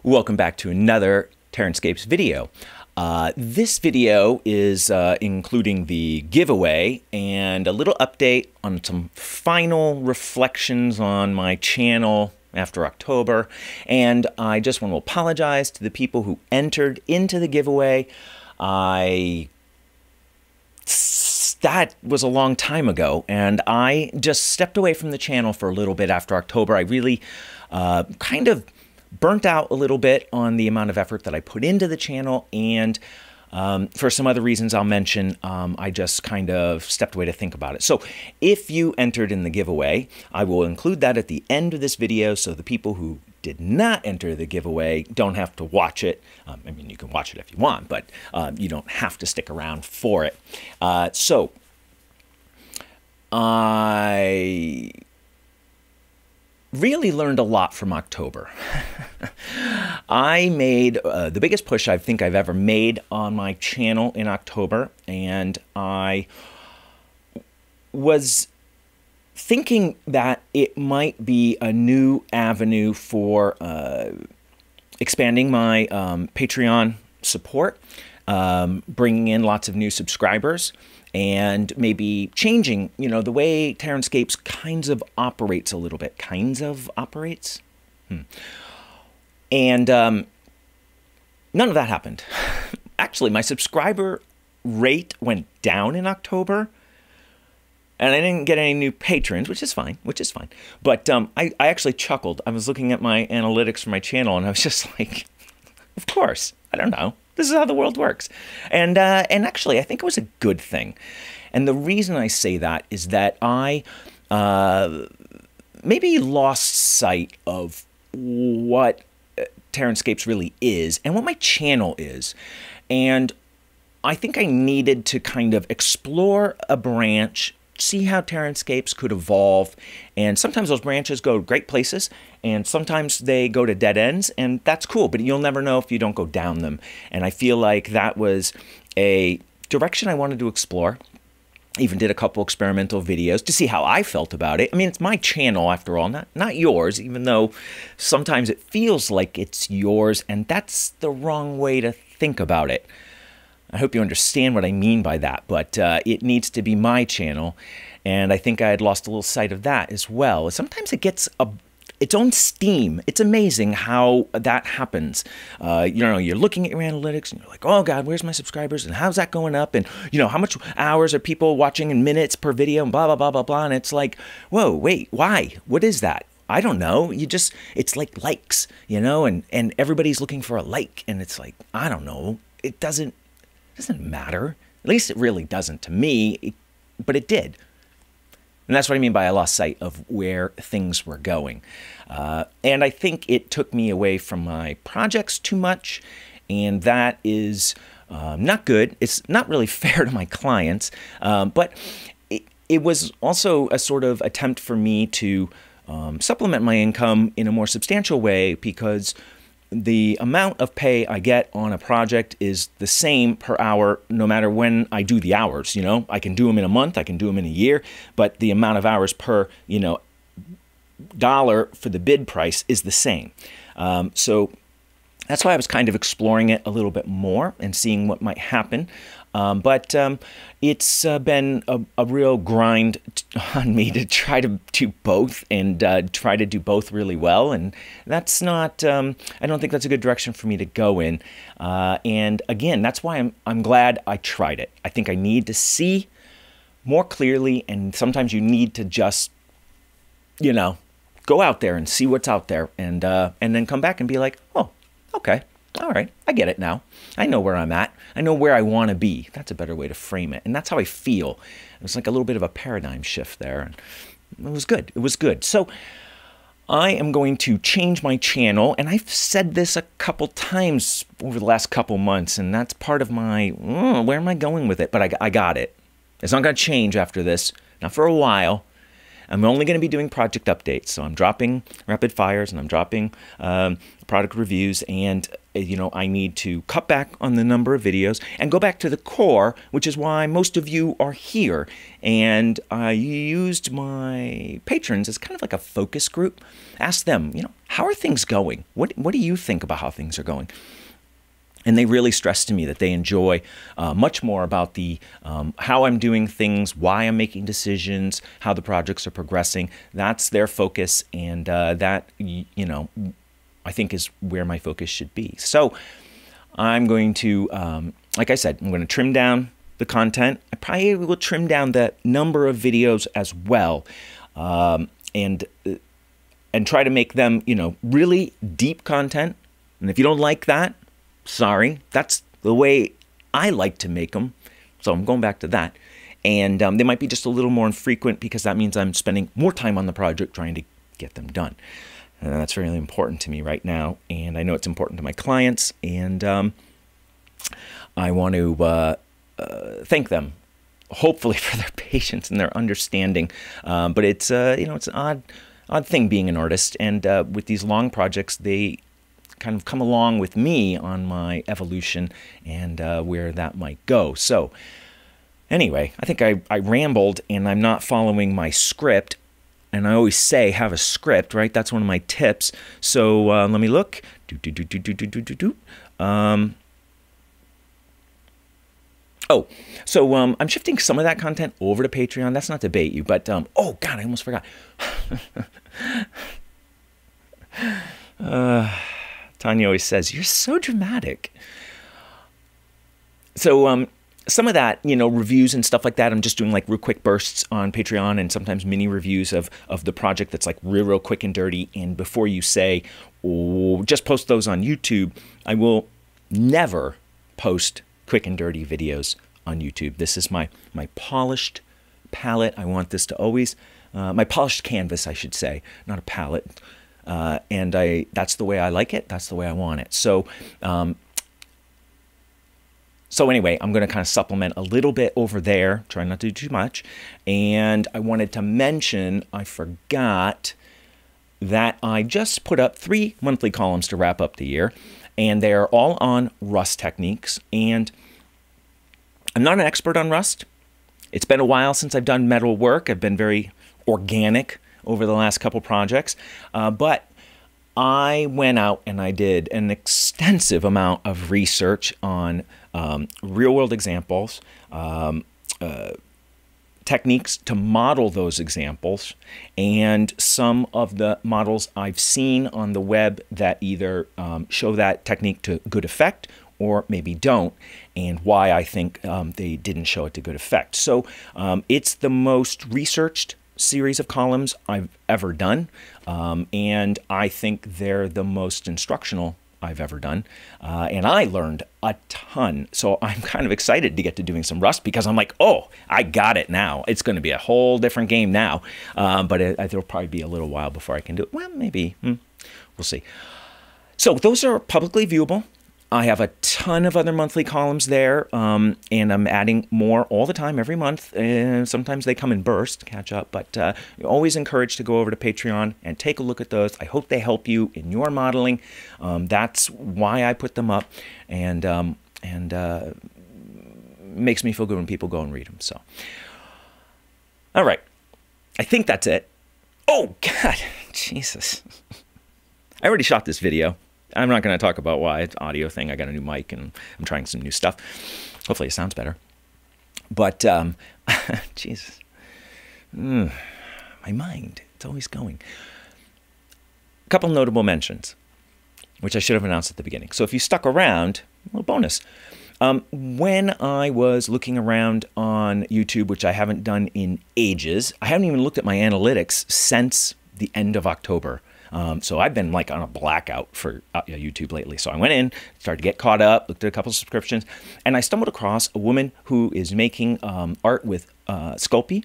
Welcome back to another TerranScapes video. This video is including the giveaway and a little update on some final reflections on my channel after October. And I just want to apologize to the people who entered into the giveaway. That was a long time ago, and I just stepped away from the channel for a little bit after October. I really kind of burnt out a little bit on the amount of effort that I put into the channel, and for some other reasons I'll mention, I just kind of stepped away to think about it. So if you entered in the giveaway, I will include that at the end of this video so the people who did not enter the giveaway don't have to watch it. I mean, you can watch it if you want, but you don't have to stick around for it. So I really learned a lot from October. I made the biggest push I think I've ever made on my channel in October, and I was thinking that it might be a new avenue for expanding my Patreon support, bringing in lots of new subscribers, and maybe changing, you know, the way TerranScapes kinds of operates a little bit. Kinds of operates? And none of that happened. Actually, my subscriber rate went down in October, and I didn't get any new patrons, which is fine, But I actually chuckled. I was looking at my analytics for my channel, and I was just like, of course, I don't know. This is how the world works. And actually, I think it was a good thing. And the reason I say that is that I maybe lost sight of what TerranScapes really is and what my channel is. And I think I needed to kind of explore a branch, see how TerranScapes could evolve, and sometimes those branches go great places, and sometimes they go to dead ends, and that's cool, but you'll never know if you don't go down them. And I feel like that was a direction I wanted to explore. Even did a couple experimental videos to see how I felt about it. I mean, it's my channel after all, not yours, even though sometimes it feels like it's yours, and that's the wrong way to think about it. I hope you understand what I mean by that, but it needs to be my channel, and I think I had lost a little sight of that as well. Sometimes it gets its own steam. It's amazing how that happens. You know, you're looking at your analytics, and you're like, oh God, where's my subscribers, and how's that going up, and you know, how much hours are people watching in minutes per video, and blah, blah, blah, blah, blah, and it's like, whoa, wait, why? What is that? I don't know. It's like likes, you know, and everybody's looking for a like, and it's like, I don't know. It doesn't matter. At least it really doesn't to me, but it did. And that's what I mean by I lost sight of where things were going. And I think it took me away from my projects too much, and that is not good. It's not really fair to my clients, but it was also a sort of attempt for me to supplement my income in a more substantial way, because the amount of pay I get on a project is the same per hour no matter when I do the hours. You know, I can do them in a month, I can do them in a year, but the amount of hours per, you know, dollar for the bid price is the same. So that's why I was kind of exploring it a little bit more and seeing what might happen. But it's been a real grind on me to try to do both, and try to do both really well. And that's not, I don't think that's a good direction for me to go in. And again, that's why I'm glad I tried it. I think I need to see more clearly, and sometimes you need to just, you know, go out there and see what's out there, and then come back and be like, oh, okay. All right, I get it now. I know where I'm at. I know where I want to be. That's a better way to frame it. And that's how I feel. It was like a little bit of a paradigm shift there. And it was good. It was good. So I am going to change my channel. And I've said this a couple times over the last couple months. And that's part of my, where am I going with it? But I got it. It's not going to change after this. Not for a while. I'm only going to be doing project updates. So I'm dropping rapid fires, and I'm dropping product reviews, and you know, I need to cut back on the number of videos and go back to the core, which is why most of you are here. And I used my patrons as kind of like a focus group. Ask them, you know, how are things going? What do you think about how things are going? And they really stressed to me that they enjoy much more about the how I'm doing things, why I'm making decisions, how the projects are progressing. That's their focus, and that, you know, I think is where my focus should be. So I'm going to, like I said, I'm going to trim down the content. I probably will trim down the number of videos as well, and try to make them, you know, really deep content. And if you don't like that, sorry, that's the way I like to make them. So I'm going back to that. And they might be just a little more infrequent because that means I'm spending more time on the project trying to get them done. And that's really important to me right now. And I know it's important to my clients. And I want to thank them, hopefully, for their patience and their understanding. But it's, you know, it's an odd thing being an artist. And with these long projects, they kind of come along with me on my evolution and where that might go. So anyway, I think I rambled and I'm not following my script. And I always say have a script, right? That's one of my tips. So let me look. Oh, so I'm shifting some of that content over to Patreon. That's not to bait you, but oh God, I almost forgot. Tanya always says, you're so dramatic. So some of that, you know, reviews and stuff like that, I'm just doing like real quick bursts on Patreon and sometimes mini reviews of the project that's like real quick and dirty. And before you say, oh, just post those on YouTube, I will never post quick and dirty videos on YouTube. This is my polished palette. I want this to always, my polished canvas, I should say, not a palette. And that's the way I like it. That's the way I want it. So, so anyway, I'm going to kind of supplement a little bit over there, try not to do too much. And I wanted to mention, I forgot that I just put up 3 monthly columns to wrap up the year, and they're all on rust techniques. And I'm not an expert on rust. It's been a while since I've done metal work. I've been very organic over the last couple projects, but I went out and I did an extensive amount of research on real-world examples, techniques to model those examples, and some of the models I've seen on the web that either show that technique to good effect or maybe don't, and why I think they didn't show it to good effect. So it's the most researched series of columns I've ever done, and I think they're the most instructional I've ever done, and I learned a ton. So I'm kind of excited to get to doing some rust because I'm like, oh, I got it now. It's going to be a whole different game now, but it'll probably be a little while before I can do it. Well, maybe. We'll see. So those are publicly viewable. I have a ton of other monthly columns there, and I'm adding more all the time, every month. And sometimes they come in bursts to catch up, but you're always encouraged to go over to Patreon and take a look at those. I hope they help you in your modeling. That's why I put them up, and makes me feel good when people go and read them. So, all right, I think that's it. Oh God, Jesus! I already shot this video. I'm not going to talk about why. It's an audio thing. I got a new mic and I'm trying some new stuff. Hopefully it sounds better. But, Jesus. My mind, it's always going. A couple notable mentions, which I should have announced at the beginning. So if you stuck around, a little bonus. When I was looking around on YouTube, which I haven't done in ages, I haven't even looked at my analytics since the end of October. So I've been like on a blackout for YouTube lately. So I went in, started to get caught up, looked at a couple of subscriptions, and I stumbled across a woman who is making art with Sculpey,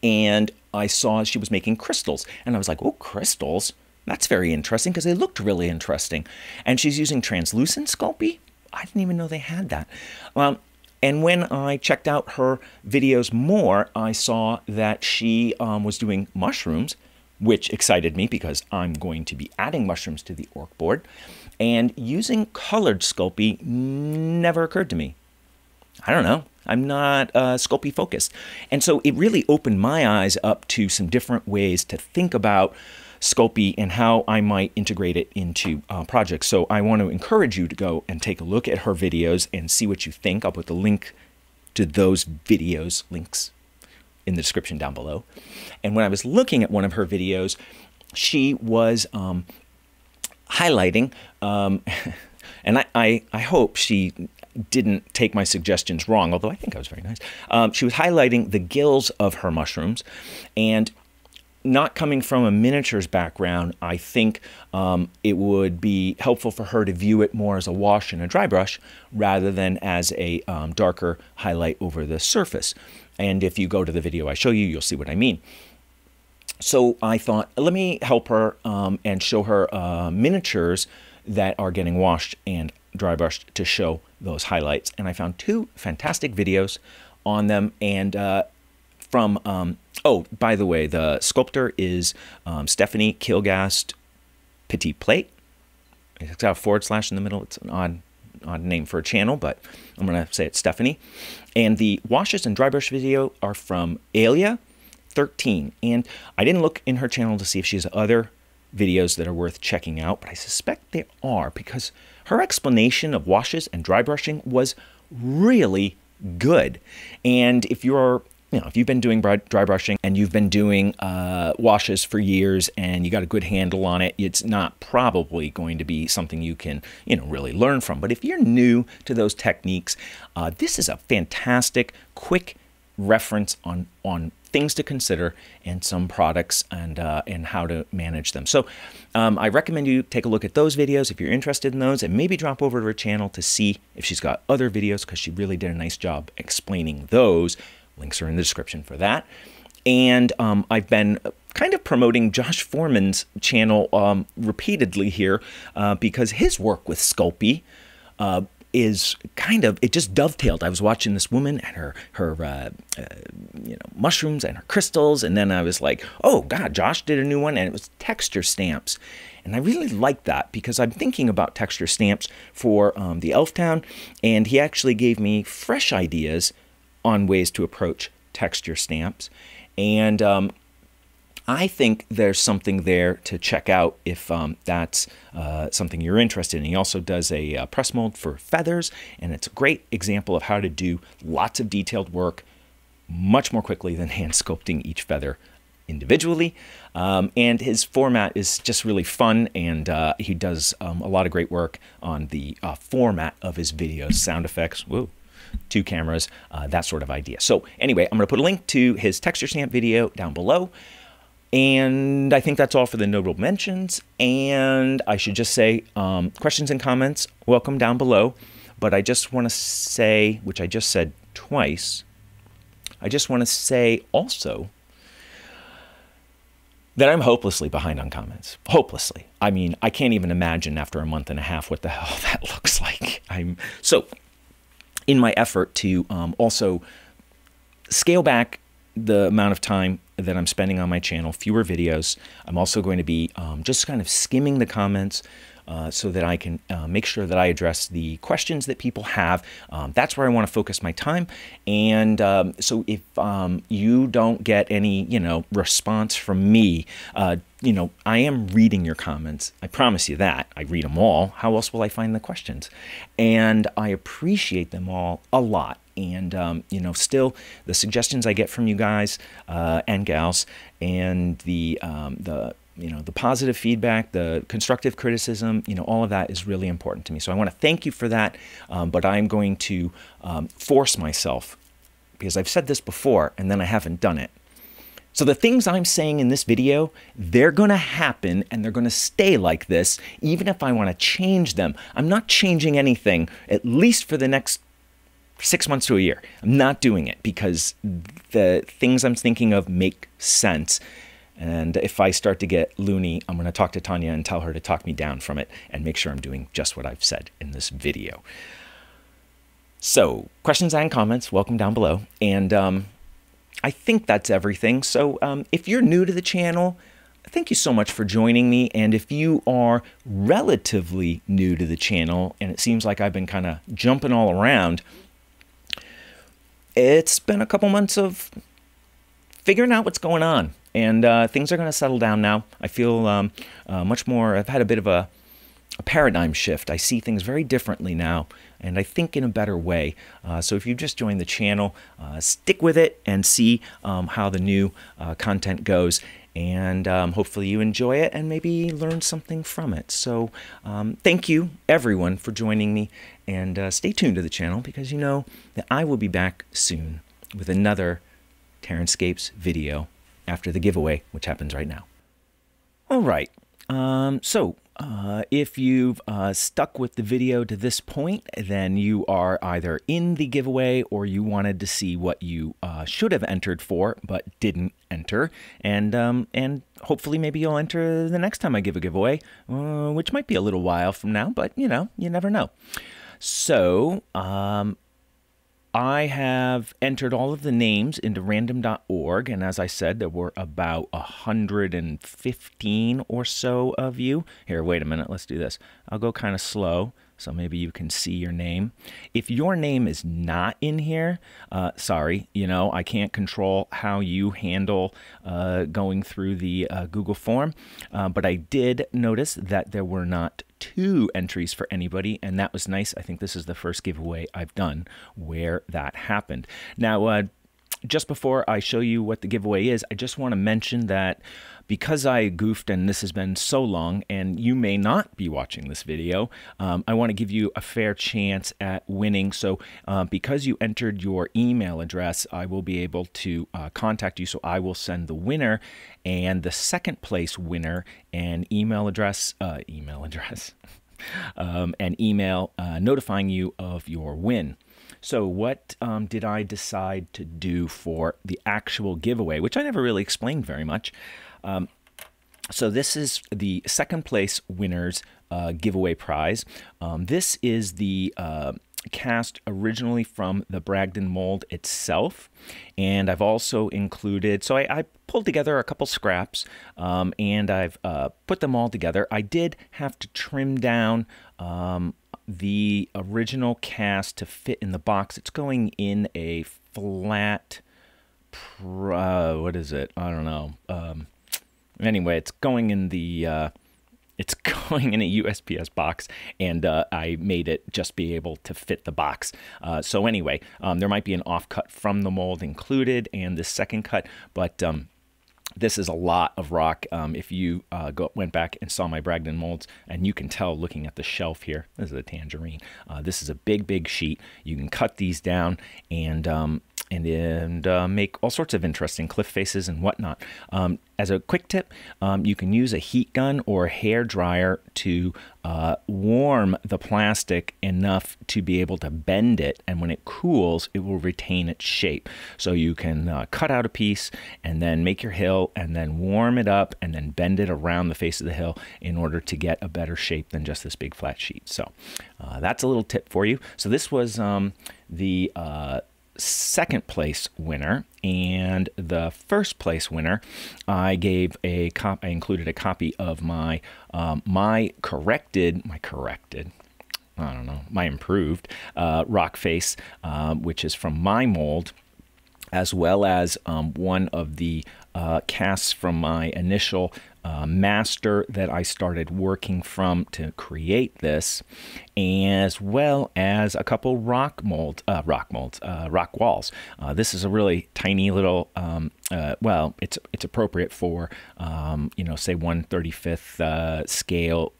and I saw she was making crystals. And I was like, oh, crystals? That's very interesting because they looked really interesting. And she's using translucent Sculpey? I didn't even know they had that. And when I checked out her videos more, I saw that she was doing mushrooms, which excited me because I'm going to be adding mushrooms to the orc board. And using colored Sculpey never occurred to me. I don't know. I'm not Sculpey focused. And so it really opened my eyes up to some different ways to think about Sculpey and how I might integrate it into projects. So I want to encourage you to go and take a look at her videos and see what you think. I'll put the link to those videos, links, in the description down below. And when I was looking at one of her videos, she was highlighting, and I hope she didn't take my suggestions wrong, although I think I was very nice. She was highlighting the gills of her mushrooms, and not coming from a miniatures background, I think it would be helpful for her to view it more as a wash and a dry brush rather than as a darker highlight over the surface. And if you go to the video I show you, you'll see what I mean. So I thought, let me help her and show her miniatures that are getting washed and dry brushed to show those highlights. And I found two fantastic videos on them. And oh, by the way, the sculptor is Stephanie Kilgast PetitPlat. It's got a / in the middle. It's an odd name for a channel, but I'm going to say it's Stephanie. And the washes and dry brush video are from Alia 13, and I didn't look in her channel to see if she has other videos that are worth checking out, but I suspect there are, because her explanation of washes and dry brushing was really good. And if you're, if you've been doing dry brushing and you've been doing washes for years and you got a good handle on it, it's not probably going to be something you can, really learn from. But if you're new to those techniques, this is a fantastic, quick reference on things to consider and some products and how to manage them. So I recommend you take a look at those videos if you're interested in those, and maybe drop over to her channel to see if she's got other videos, because she really did a nice job explaining those. Links are in the description for that. And I've been kind of promoting Josh Foreman's channel repeatedly here because his work with Sculpey is kind of, it just dovetailed. I was watching this woman and her mushrooms and her crystals, and then I was like, oh God, Josh did a new one, and it was texture stamps. And I really like that because I'm thinking about texture stamps for the Elf Town, and he actually gave me fresh ideas on ways to approach texture stamps. And I think there's something there to check out if that's something you're interested in. He also does a press mold for feathers, and it's a great example of how to do lots of detailed work much more quickly than hand sculpting each feather individually. And his format is just really fun, and he does a lot of great work on the format of his videos, sound effects, whoa, 2 cameras, that sort of idea. So anyway, I'm going to put a link to his texture stamp video down below. And I think that's all for the notable mentions. And I should just say, questions and comments, welcome down below. But I just want to say, which I just said twice, I just want to say also that I'm hopelessly behind on comments. Hopelessly. I mean, I can't even imagine after a month and a half what the hell that looks like. So in my effort to also scale back the amount of time that I'm spending on my channel, fewer videos, I'm also going to be just kind of skimming the comments so that I can make sure that I address the questions that people have. That's where I want to focus my time. And so if you don't get any, response from me, I am reading your comments. I promise you that. I read them all. How else will I find the questions? And I appreciate them all a lot. And, still the suggestions I get from you guys and gals, and the positive feedback, the constructive criticism, all of that is really important to me. So I want to thank you for that, but I'm going to force myself, because I've said this before and then I haven't done it. So the things I'm saying in this video, they're going to happen and they're going to stay like this, even if I want to change them. I'm not changing anything, at least for the next 6 months to a year. I'm not doing it because the things I'm thinking of make sense. And if I start to get loony, I'm going to talk to Tanya and tell her to talk me down from it and make sure I'm doing just what I've said in this video. So questions and comments, welcome down below. And I think that's everything. So if you're new to the channel, thank you so much for joining me. And if you are relatively new to the channel, and it seems like I've been kind of jumping all around, it's been a couple months of figuring out what's going on. And things are going to settle down now. I feel much more, I've had a bit of a paradigm shift. I see things very differently now, and I think in a better way. So if you've just joined the channel, stick with it and see how the new content goes. And hopefully you enjoy it and maybe learn something from it. So thank you, everyone, for joining me. And stay tuned to the channel, because you know that I will be back soon with another TerranScapes video after the giveaway, which happens right now. All right. If you've stuck with the video to this point, then you are either in the giveaway or you wanted to see what you should have entered for but didn't enter, and hopefully maybe you'll enter the next time I give a giveaway, which might be a little while from now, but you know, you never know. So I have entered all of the names into random.org, and as I said, there were about 115 or so of you. Here, wait a minute, let's do this. I'll go kind of slow, so maybe you can see your name. If your name is not in here, sorry, you know, I can't control how you handle going through the Google form, but I did notice that there were not 2 entries for anybody, and that was nice. I think this is the first giveaway I've done where that happened. Now, just before I show you what the giveaway is, I just want to mention that because I goofed and this has been so long and you may not be watching this video, I want to give you a fair chance at winning. So because you entered your email address, I will be able to contact you. So I will send the winner and the second place winner an email address, an email notifying you of your win. So what did I decide to do for the actual giveaway, which I never really explained very much. So this is the second place winner's giveaway prize. This is the cast originally from the Bragdon mold itself, and I've also included, so I pulled together a couple scraps and I've put them all together. I did have to trim down the original cast to fit in the box. It's going in a flat, what is it? I don't know. Anyway, it's going in the it's going in a USPS box, and I made it just be able to fit the box. So anyway, there might be an offcut from the mold included and the second cut, but this is a lot of rock. If you went back and saw my Bragdon molds, and you can tell looking at the shelf here, this is a tangerine. This is a big sheet. You can cut these down and make all sorts of interesting cliff faces and whatnot. As a quick tip, you can use a heat gun or a hair dryer to warm the plastic enough to be able to bend it, and when it cools, it will retain its shape. So you can cut out a piece and then make your hill and then warm it up and then bend it around the face of the hill in order to get a better shape than just this big flat sheet. So that's a little tip for you. So this was the second place winner, and the first place winner, I gave I included a copy of my my improved rock face, which is from my mold, as well as one of the casts from my initial master that I started working from to create this, as well as a couple rock walls. This is a really tiny little, well, it's appropriate for, you know, say 1/35 scale,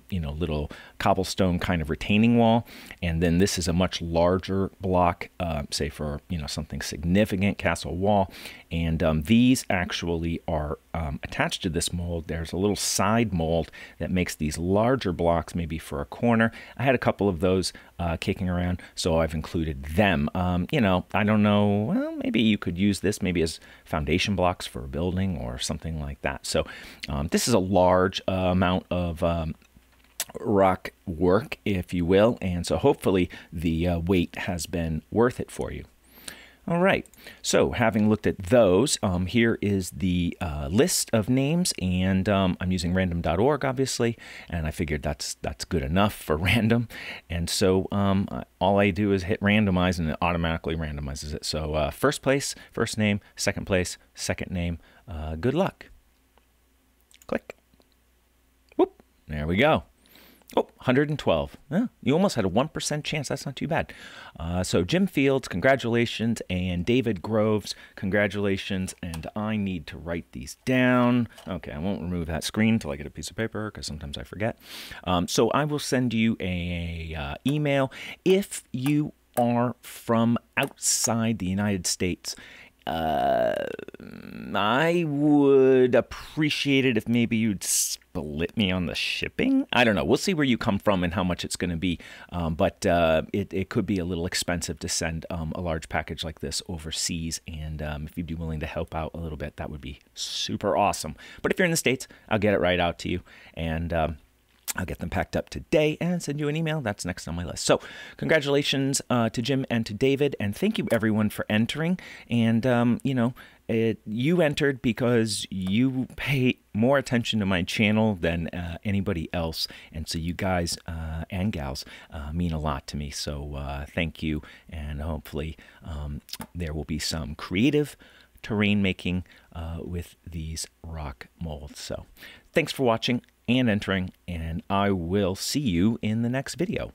you know, little cobblestone kind of retaining wall, and then this is a much larger block, say for, you know, something significant, castle wall, and these actually are attached to this mold. There's a little side mold that makes these larger blocks, maybe for a corner. I had a couple of those kicking around, so I've included them. You know, I don't know, well, maybe you could use this maybe as foundation blocks for a building or something like that. So this is a large amount of rock work, if you will, and so hopefully the weight has been worth it for you. All right, so having looked at those, here is the list of names, and I'm using random.org, obviously, and I figured that's good enough for random, and so all I do is hit randomize, and it automatically randomizes it. So first place, first name; second place, second name. Good luck. Click. Whoop, there we go. Oh, 112. You almost had a 1% chance. That's not too bad. So Jim Fields, congratulations, and David Groves, congratulations. And I need to write these down. Okay, I won't remove that screen until I get a piece of paper because sometimes I forget. So I will send you a email if you are from outside the United States. I would appreciate it if maybe you'd split me on the shipping. I don't know. We'll see where you come from and how much it's going to be. But it could be a little expensive to send a large package like this overseas. And if you'd be willing to help out a little bit, that would be super awesome. But if you're in the States, I'll get it right out to you. And I'll get them packed up today and send you an email. That's next on my list. So congratulations to Jim and to David. And thank you, everyone, for entering. And, you entered because you pay more attention to my channel than anybody else. And so you guys and gals mean a lot to me. So thank you. And hopefully there will be some creative terrain making with these rock molds. So thanks for watching and entering, and I will see you in the next video.